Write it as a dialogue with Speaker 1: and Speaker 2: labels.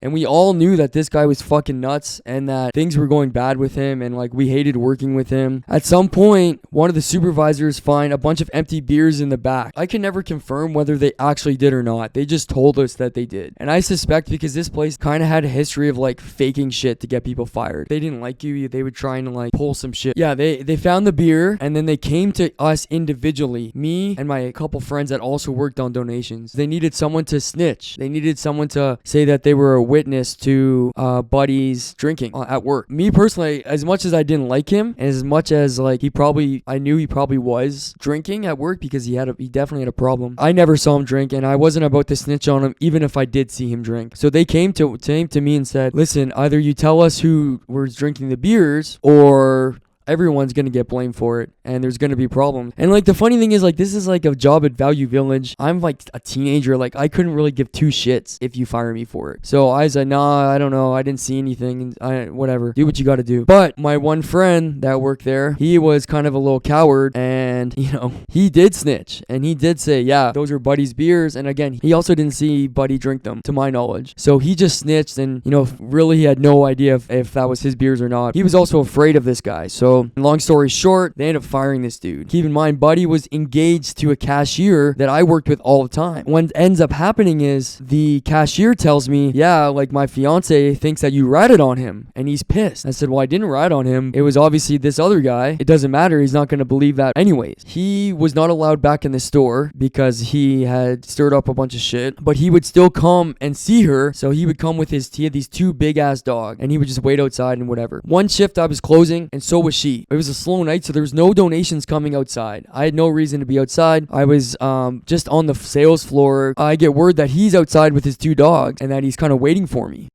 Speaker 1: And we all knew that this guy was fucking nuts and that things were going bad with him and like we hated working with him. At some point, one of the supervisors find a bunch of empty beers in the back. I can never confirm whether they actually did or not. They just told us that they did. And I suspect because this place kind of had a history of like faking shit to get people fired. They didn't like you, they were trying to like pull some shit. Yeah, they found the beer and then they came to us individually. Me and my couple friends that also worked on donations. They needed someone to snitch. They needed someone to say that they were a witness to Buddy's drinking at work. Me personally, as much as I didn't like him, and as much as like I knew he probably was drinking at work because he definitely had a problem. I never saw him drink, and I wasn't about to snitch on him, even if I did see him drink. So they came to me and said, "Listen, either you tell us who was drinking the beers, or everyone's gonna get blamed for it, and there's gonna be problems." And like the funny thing is, like, this is like a job at Value Village. I'm like a teenager, like I couldn't really give two shits if you fire me for it. So I was like, nah, I don't know, I didn't see anything, and whatever, do what you gotta do. But my one friend that worked there, he was kind of a little coward, and he did snitch, and he did say, yeah, those are Buddy's beers. And again, he also didn't see Buddy drink them, to my knowledge. So he just snitched, and really he had no idea if that was his beers or not. He was also afraid of this guy. So long story short, they ended up firing this dude. Keep in mind, Buddy was engaged to a cashier that I worked with all the time. What ends up happening is the cashier tells me, yeah, like my fiance thinks that you ratted on him, and he's pissed. I said, well, I didn't rat on him. It was obviously this other guy. It doesn't matter. He's not going to believe that anyways. He was not allowed back in the store because he had stirred up a bunch of shit, but he would still come and see her. So he would come with he had these two big ass dogs, and he would just wait outside and whatever. One shift I was closing, and so was she. It was a slow night, so there was no donations coming outside. I had no reason to be outside. I was just on the sales floor. I get word that he's outside with his two dogs and that he's kind of waiting for me.